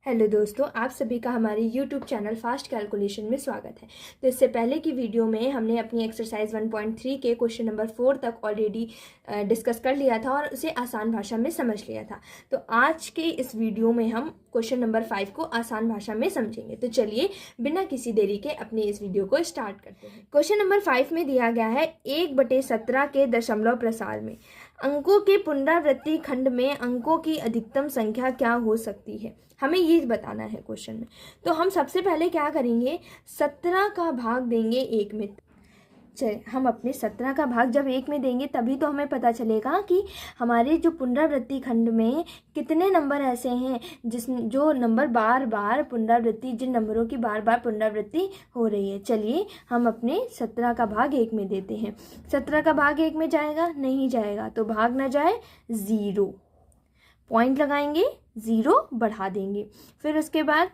Hello दोस्तों, आप सभी का हमारे YouTube चैनल फास्ट कैलकुलेशन में स्वागत है। तो इससे पहले की वीडियो में हमने अपनी एक्सरसाइज 1.3 के क्वेश्चन नंबर 4 तक ऑलरेडी डिस्कस कर लिया था और उसे आसान भाषा में समझ लिया था। तो आज के इस वीडियो में हम क्वेश्चन नंबर 5 को आसान भाषा में समझेंगे। तो चलिए बिना किसी देरी के अपनी इस वीडियो को स्टार्ट करते हैं। क्वेश्चन नंबर 5 में दिया गया है 1/17 के दशमलव प्रसार में अंकों के पुनरावृत्ति खंड में अंकों की अधिकतम संख्या क्या हो सकती है, हमें ये बताना है क्वेश्चन में। तो हम सबसे पहले क्या करेंगे, 17 का भाग देंगे 1 में। चलिए हम अपने 17 का भाग जब 1 में देंगे तभी तो हमें पता चलेगा कि हमारे जो पुनरावृत्ति खंड में कितने नंबर ऐसे हैं जो नंबर बार बार पुनरावृत्ति, जिन नंबरों की बार बार पुनरावृत्ति हो रही है। चलिए हम अपने 17 का भाग 1 में देते हैं। 17 का भाग 1 में जाएगा, नहीं जाएगा, तो भाग ना जाए 0, पॉइंट लगाएंगे, 0 बढ़ा देंगे। फिर उसके बाद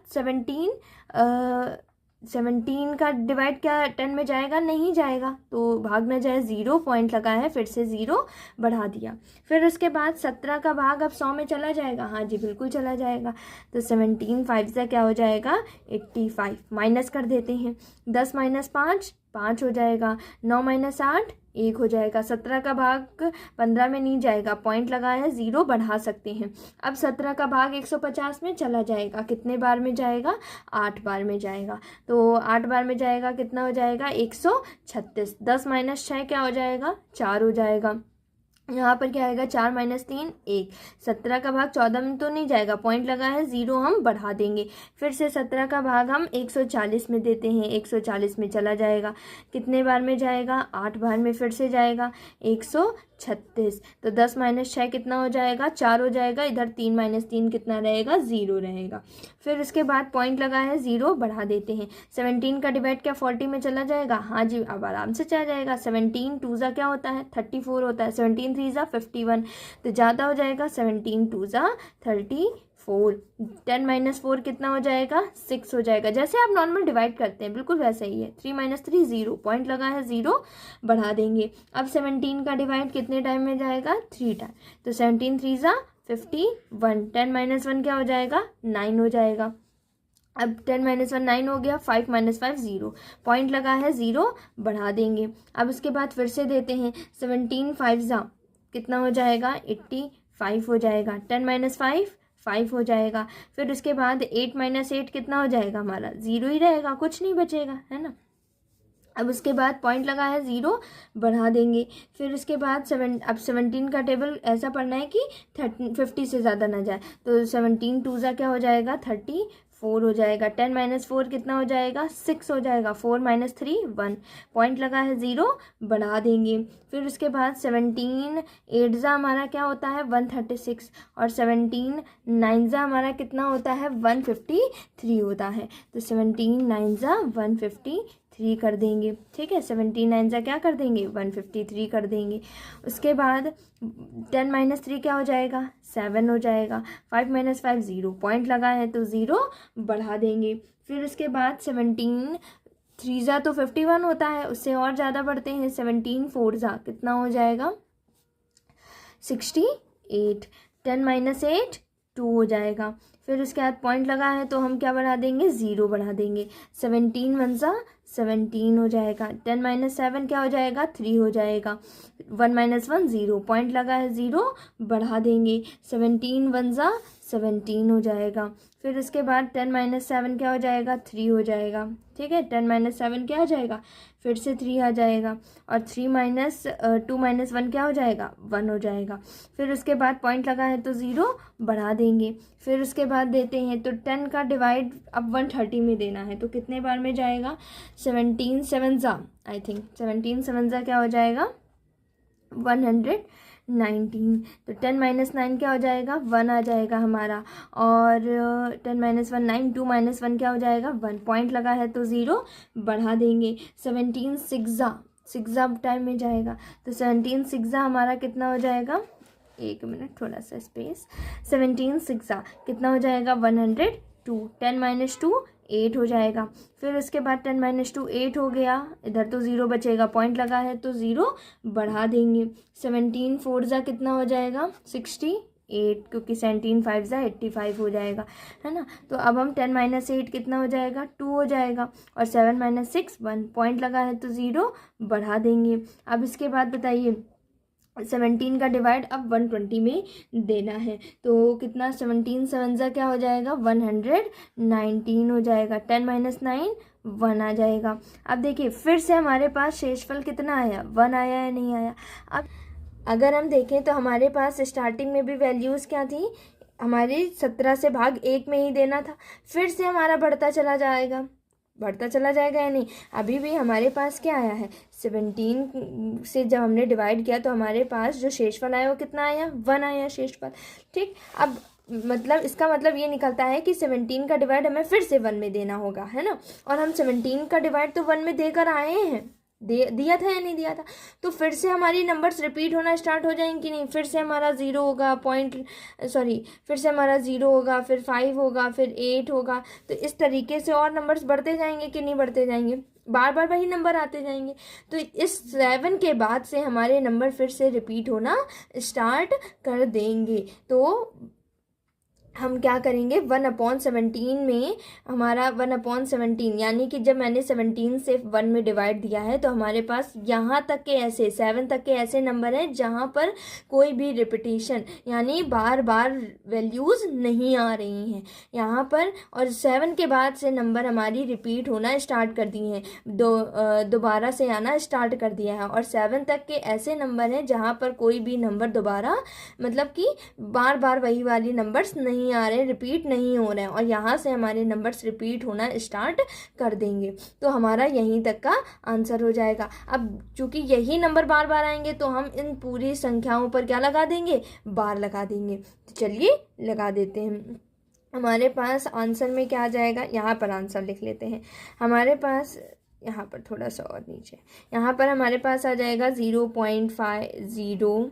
17 का डिवाइड क्या 10 में जाएगा, नहीं जाएगा, तो भाग ना जाए 0, पॉइंट लगा है, फिर से 0 बढ़ा दिया। फिर उसके बाद 17 का भाग अब 100 में चला जाएगा, हाँ जी बिल्कुल चला जाएगा। तो 17 5 से क्या हो जाएगा 85, माइनस कर देते हैं। 10 - 5 5 हो जाएगा, 9 - 8 1 हो जाएगा। 17 का भाग 15 में नहीं जाएगा, पॉइंट लगा है, 0 बढ़ा सकते हैं। अब 17 का भाग 150 में चला जाएगा, कितने बार में जाएगा 8 बार में जाएगा। तो 8 बार में जाएगा, कितना हो जाएगा 136। 10 - 6 क्या हो जाएगा 4 हो जाएगा। यहाँ पर क्या आएगा 4 - 3 1। 17 का भाग 14 में तो नहीं जाएगा, पॉइंट लगा है, 0 हम बढ़ा देंगे। फिर से 17 का भाग हम 140 में देते हैं, 140 में चला जाएगा, कितने बार में जाएगा 8 बार में फिर से जाएगा 136। तो 10 - 6 कितना हो जाएगा 4 हो जाएगा, इधर 3 - 3 कितना रहेगा 0 रहेगा। फिर उसके बाद पॉइंट लगा है, 0 बढ़ा देते हैं। 17 का डिवाइड क्या 40 में चला जाएगा, हाँ जी अब आराम से चला जाएगा। 17 2 क्या होता है 34 होता है, 17 3 51, तो ज़्यादा हो जाएगा, 17 2 34। 10 - 4 कितना हो जाएगा 6 हो जाएगा। जैसे आप नॉर्मल डिवाइड करते हैं बिल्कुल वैसा ही है। 3 - 3 0, पॉइंट लगा है, 0 बढ़ा देंगे। अब 17 का डिवाइड कितने टाइम में जाएगा 3 टाइम, तो 17 3 51। 10 - 1 क्या हो जाएगा 9 हो जाएगा। अब 10 - 1 9 हो गया, 5 - 5 0, पॉइंट लगा है, 0 बढ़ा देंगे। अब उसके बाद फिर से देते हैं, 17 5 कितना हो जाएगा 85 हो जाएगा। 10 - 5 5 हो जाएगा। फिर उसके बाद 8 - 8 कितना हो जाएगा हमारा 0 ही रहेगा, कुछ नहीं बचेगा, है ना। अब उसके बाद पॉइंट लगा है, 0 बढ़ा देंगे। फिर उसके बाद 17 का टेबल ऐसा पढ़ना है कि 50 से ज़्यादा ना जाए, तो 17 2 क्या हो जाएगा 34 हो जाएगा। 10 - 4 कितना हो जाएगा 6 हो जाएगा। 4 - 3 1, पॉइंट लगा है, 0 बढ़ा देंगे। फिर उसके बाद 17 8 हमारा क्या होता है 136, और 17 9 हमारा कितना होता है 153 होता है। तो 17 9 153 कर देंगे, ठीक है। 17 9 क्या कर देंगे 153 कर देंगे। उसके बाद 10 - 3 क्या हो जाएगा 7 हो जाएगा। 5 - 5 0, पॉइंट लगा है, तो 0 बढ़ा देंगे। फिर उसके बाद 17 3 तो 51 होता है, उससे और ज़्यादा बढ़ते हैं। 17 4 कितना हो जाएगा 68। 10 - 8 2 हो जाएगा। फिर उसके बाद पॉइंट लगा है, तो हम क्या बढ़ा देंगे 0 बढ़ा देंगे। 17 1 17 हो जाएगा। 10 - 7 क्या हो जाएगा 3 हो जाएगा। 1 - 1 0, पॉइंट लगा है, 0 बढ़ा देंगे। 17 1 17 हो जाएगा। फिर उसके बाद 10 - 7 क्या हो जाएगा 3 हो जाएगा, ठीक है। 10 - 7 क्या हो जाएगा, फिर से 3 आ जाएगा, और 2 - 1 क्या हो जाएगा 1 हो जाएगा। फिर उसके बाद पॉइंट लगा है, तो 0 बढ़ा देंगे। फिर उसके बाद देते हैं, तो 10 का डिवाइड अब 130 में देना है, तो कितने बार में जाएगा 17 7 आई थिंक 17 7 क्या हो जाएगा 119। तो 10 - 9 क्या हो जाएगा 1 आ जाएगा हमारा, और 10 - 1 9, 2 - 1 क्या हो जाएगा 1, पॉइंट लगा है, तो 0 बढ़ा देंगे। 17 6 टाइम में जाएगा, तो 17 6 हमारा कितना हो जाएगा, एक मिनट थोड़ा सा स्पेस। 17 6 कितना हो जाएगा 102। 10 - 2 8 हो जाएगा। फिर उसके बाद 10 - 2 8 हो गया, इधर तो 0 बचेगा, पॉइंट लगा है, तो 0 बढ़ा देंगे। 17 4 कितना हो जाएगा 68। 8, क्योंकि 17 5 ज़ा 85 हो जाएगा, है ना। तो अब हम 10 - 8 कितना हो जाएगा, 2 हो जाएगा, और 7 - 6 1 पॉइंट लगा है तो 0 बढ़ा देंगे। अब इसके बाद बताइए 17 का डिवाइड अब 120 में देना है, तो कितना 17 7 ज़ा क्या हो जाएगा 119 हो जाएगा। 10 - 9 1 आ जाएगा। अब देखिए फिर से हमारे पास शेषफल कितना आया, 1 आया या नहीं आया। अब अगर हम देखें तो हमारे पास स्टार्टिंग में भी वैल्यूज़ क्या थी, हमारी 17 से भाग 1 में ही देना था। फिर से हमारा बढ़ता चला जाएगा या नहीं। अभी भी हमारे पास क्या आया है, 17 से जब हमने डिवाइड किया तो हमारे पास जो शेषफल आया वो कितना आया, 1 आया शेषफल। ठीक, अब मतलब इसका मतलब ये निकलता है कि 17 का डिवाइड हमें फिर से 1 में देना होगा, है ना। और हम 17 का डिवाइड तो 1 में देकर आए हैं, दिया था या नहीं दिया था। तो फिर से हमारी नंबर्स रिपीट होना स्टार्ट हो जाएंगे नहीं। फिर से हमारा 0 होगा, फिर से हमारा 0 होगा, फिर 5 होगा, फिर 8 होगा। तो इस तरीके से और नंबर्स बढ़ते जाएंगे कि नहीं बढ़ते जाएंगे, बार बार वही नंबर आते जाएंगे। तो इस 7 के बाद से हमारे नंबर फिर से रिपीट होना स्टार्ट कर देंगे। तो हम क्या करेंगे, 1/17 में हमारा 1/17 यानी कि जब मैंने 17 से 1 में डिवाइड दिया है तो हमारे पास यहाँ तक के ऐसे 7 तक के ऐसे नंबर हैं जहाँ पर कोई भी रिपीटेशन यानी बार बार वैल्यूज़ नहीं आ रही हैं यहाँ पर। और 7 के बाद से नंबर हमारी रिपीट होना स्टार्ट कर दिए हैं, दोबारा से आना स्टार्ट कर दिया है। और 7 तक के ऐसे नंबर हैं जहाँ पर कोई भी नंबर दोबारा मतलब कि बार बार वही वाली नंबर्स नहीं आ रहे, रिपीट नहीं हो रहे हैं। और यहाँ से हमारे नंबर्स रिपीट होना स्टार्ट कर देंगे तो हमारा यहीं तक का आंसर हो जाएगा। अब चूंकि यही नंबर बार बार आएंगे तो हम इन पूरी संख्याओं पर क्या लगा देंगे, बार लगा देंगे। तो चलिए लगा देते हैं। हमारे पास आंसर में क्या आ जाएगा, यहाँ पर आंसर लिख लेते हैं। हमारे पास यहाँ पर थोड़ा सा और नीचे, यहाँ पर हमारे पास आ जाएगा 0.50,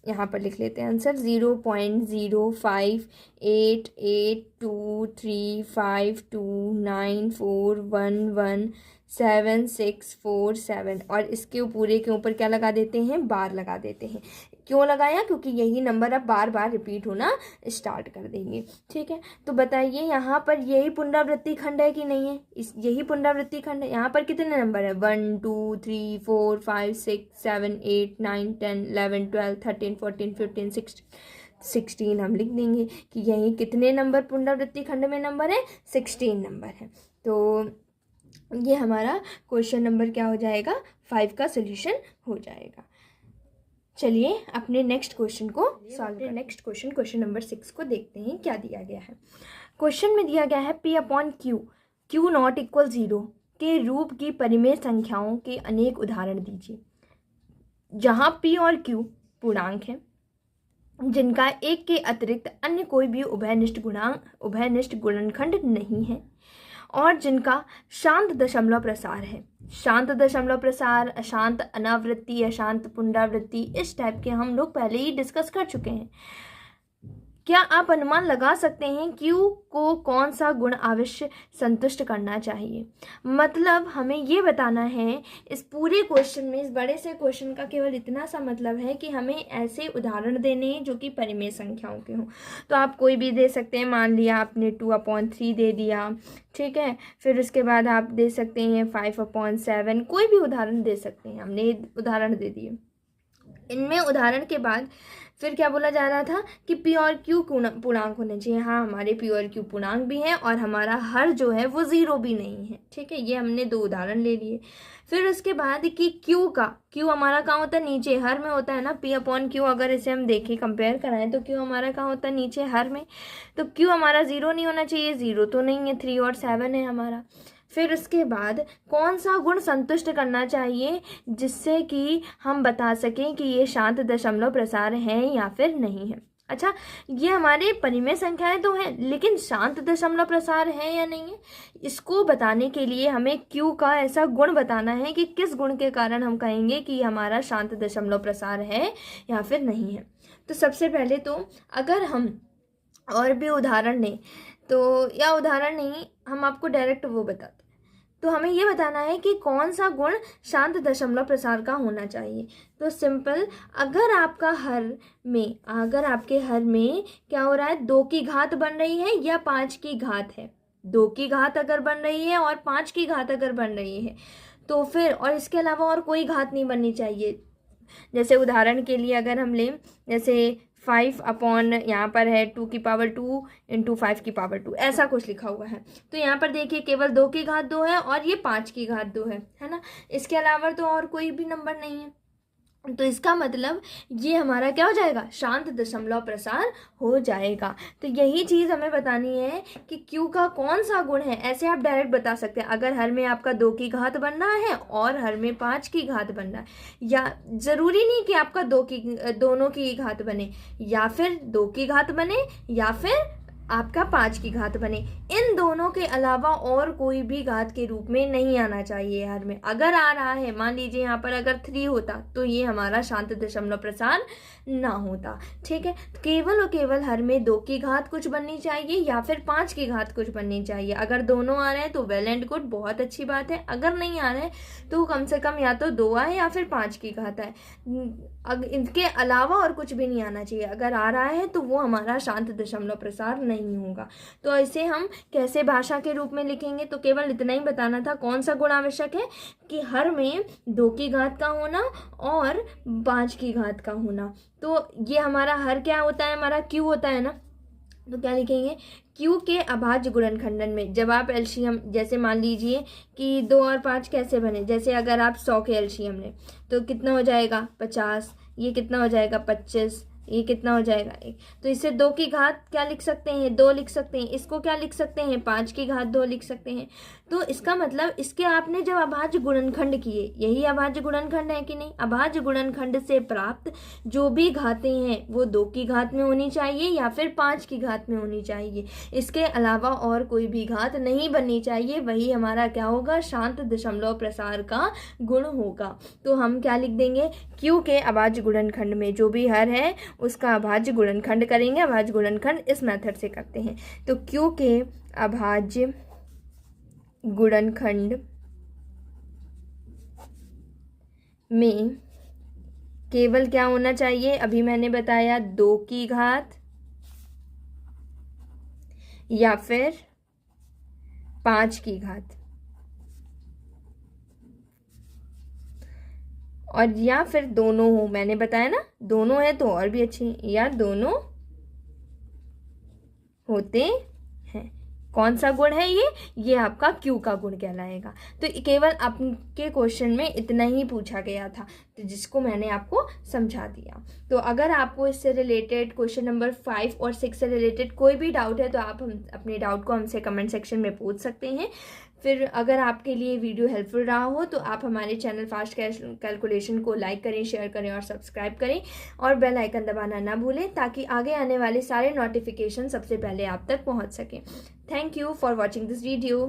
यहाँ पर लिख लेते हैं आंसर 0.058823529411764 और इसके पूरे के ऊपर क्या लगा देते हैं, बार लगा देते हैं। क्यों लगाया, क्योंकि यही नंबर अब बार बार रिपीट होना स्टार्ट कर देंगे। ठीक है, तो बताइए यहाँ पर यही पुनरावृत्ति खंड है कि नहीं है, यही पुनरावृत्ति खंड है। यहाँ पर कितने नंबर है, 1 2 3 4 5 6 7 8 9 10 11 12 13 14 15 16 हम लिख देंगे कि यही कितने नंबर पुनरावृत्ति खंड में नंबर है, 16 नंबर है। तो ये हमारा क्वेश्चन नंबर क्या हो जाएगा, 5 का सोल्यूशन हो जाएगा। चलिए अपने नेक्स्ट क्वेश्चन को सॉल्व करें। नेक्स्ट क्वेश्चन नंबर 6 को देखते हैं क्या दिया गया है। क्वेश्चन में दिया गया है P/Q Q0 = 0 के रूप की परिमेय संख्याओं के अनेक उदाहरण दीजिए। जहां P और Q पूर्णांक है जिनका एक के अतिरिक्त अन्य कोई भी उभयनिष्ठ गुणनखंड नहीं है और जिनका शांत दशमलव प्रसार है। शांत दशमलव प्रसार, अशांत अनावृत्ति, अशांत पुनरावृत्ति, इस टाइप के हम लोग पहले ही डिस्कस कर चुके हैं। क्या आप अनुमान लगा सकते हैं Q को कौन सा गुण अवश्य संतुष्ट करना चाहिए। मतलब हमें ये बताना है इस पूरे क्वेश्चन में, इस बड़े से क्वेश्चन का केवल इतना सा मतलब है कि हमें ऐसे उदाहरण देने हैं जो कि परिमेय संख्याओं के हों। तो आप कोई भी दे सकते हैं, मान लिया आपने 2/3 दे दिया, ठीक है। फिर उसके बाद आप दे सकते हैं 5/7, कोई भी उदाहरण दे सकते हैं। हमने उदाहरण दे दिए। इनमें उदाहरण के बाद फिर क्या बोला जा रहा था कि P और Q पूर्णांक होने चाहिए। हाँ, हमारे P और Q पूर्णांक भी हैं और हमारा हर जो है वो 0 भी नहीं है। ठीक है, ये हमने 2 उदाहरण ले लिए। फिर उसके बाद कि Q हमारा कहाँ होता है, नीचे हर में होता है ना। P/Q अगर इसे हम देखें, कंपेयर कराएं तो Q हमारा कहाँ होता है, नीचे हर में। तो Q हमारा 0 नहीं होना चाहिए, 0 तो नहीं है, 3 और 7 है हमारा। फिर उसके बाद कौन सा गुण संतुष्ट करना चाहिए जिससे कि हम बता सकें कि ये शांत दशमलव प्रसार है या फिर नहीं है। अच्छा, ये हमारे परिमेय संख्याएं तो हैं, लेकिन शांत दशमलव प्रसार है या नहीं है, इसको बताने के लिए हमें Q का ऐसा गुण बताना है कि किस गुण के कारण हम कहेंगे कि हमारा शांत दशमलव प्रसार है या फिर नहीं है। तो सबसे पहले तो अगर हम और भी उदाहरण लें तो, या उदाहरण नहीं, हम आपको डायरेक्ट वो बताते हैं। तो हमें ये बताना है कि कौन सा गुण शांत दशमलव प्रसार का होना चाहिए। तो सिंपल, अगर आपके हर में क्या हो रहा है, 2 की घात बन रही है या 5 की घात है, 2 की घात अगर बन रही है और 5 की घात अगर बन रही है तो फिर, और इसके अलावा और कोई घात नहीं बननी चाहिए। जैसे उदाहरण के लिए अगर हम लें, जैसे 5 अपॉन यहाँ पर है 2 की पावर 2 इंटू 5 की पावर 2, ऐसा कुछ लिखा हुआ है। तो यहाँ पर देखिए केवल 2 की घात 2 है और ये 5 की घात 2 है ना। इसके अलावा तो और कोई भी नंबर नहीं है। तो इसका मतलब ये हमारा क्या हो जाएगा, शांत दशमलव प्रसार हो जाएगा। तो यही चीज़ हमें बतानी है कि Q का कौन सा गुण है। ऐसे आप डायरेक्ट बता सकते हैं, अगर हर में आपका 2 की घात बन रहा है और हर में 5 की घात बन रहा है, या ज़रूरी नहीं कि आपका दोनों की घात बने, या फिर 2 की घात बने या फिर आपका 5 की घात बने, इन दोनों के अलावा और कोई भी घात के रूप में नहीं आना चाहिए हर में। अगर आ रहा है, मान लीजिए यहाँ पर अगर 3 होता तो ये हमारा शांत दशमलव प्रसार ना होता। ठीक है, तो केवल और केवल हर में 2 की घात कुछ बननी चाहिए या फिर 5 की घात कुछ बननी चाहिए। अगर दोनों आ रहे हैं तो वेल एंड गुड, बहुत अच्छी बात है। अगर नहीं आ रहे हैं तो कम से कम या तो 2 आए या फिर 5 की घात आए, इनके अलावा और कुछ भी नहीं आना चाहिए। अगर आ रहा है तो वो हमारा शांत दशमलव प्रसार नहीं होगा। तो इसे हम कैसे भाषा के रूप में लिखेंगे, तो केवल इतना ही बताना था कौन सा गुण आवश्यक है, कि हर में 2 की घात का होना और 5 की घात का होना। तो ये हमारा हर क्या होता है, हमारा Q होता है ना। तो क्या लिखेंगे, Q के अभाज्य गुणनखंडन में जब आप एलसीएम, जैसे मान लीजिए कि 2 और 5 कैसे बने, जैसे अगर आप 100 के एलसीएम लें तो कितना हो जाएगा 50, ये कितना हो जाएगा 25, ये कितना हो जाएगा 1। तो इससे 2 की घात क्या लिख सकते हैं, 2 लिख सकते हैं। इसको क्या लिख सकते हैं, 5 की घात 2 लिख सकते हैं। तो इसका मतलब इसके आपने जब अभाज्य गुणनखंड किए, यही अभाज्य गुणनखंड है कि नहीं, अभाज्य गुणनखंड से प्राप्त जो भी घातें हैं वो 2 की घात में होनी चाहिए या फिर 5 की घात में होनी चाहिए। इसके अलावा और कोई भी घात नहीं बननी चाहिए। वही हमारा क्या होगा, शांत दशमलव प्रसार का गुण होगा। तो हम क्या लिख देंगे, Q के अभाज्य गुणनखंड में जो भी हर है उसका अभाज्य गुणनखंड करेंगे। अभाज्य गुणनखंड इस मेथड से करते हैं। तो Q के अभाज्य गुणनखंड में केवल क्या होना चाहिए, अभी मैंने बताया 2 की घात या फिर 5 की घात, और या फिर दोनों हो। मैंने बताया ना, दोनों है तो और भी अच्छे, या दोनों होते हैं। कौन सा गुण है ये आपका Q का गुण कहलाएगा। तो केवल आपके क्वेश्चन में इतना ही पूछा गया था, तो जिसको मैंने आपको समझा दिया। तो अगर आपको इससे रिलेटेड क्वेश्चन नंबर 5 और 6 से रिलेटेड कोई भी डाउट है तो आप अपने डाउट को हमसे कमेंट सेक्शन में पूछ सकते हैं। फिर अगर आपके लिए वीडियो हेल्पफुल रहा हो तो आप हमारे चैनल फास्ट कैलकुलेशन को लाइक करें, शेयर करें और सब्सक्राइब करें, और बेल आइकन दबाना ना भूलें ताकि आगे आने वाले सारे नोटिफिकेशन सबसे पहले आप तक पहुंच सकें। Thank you for watching this video.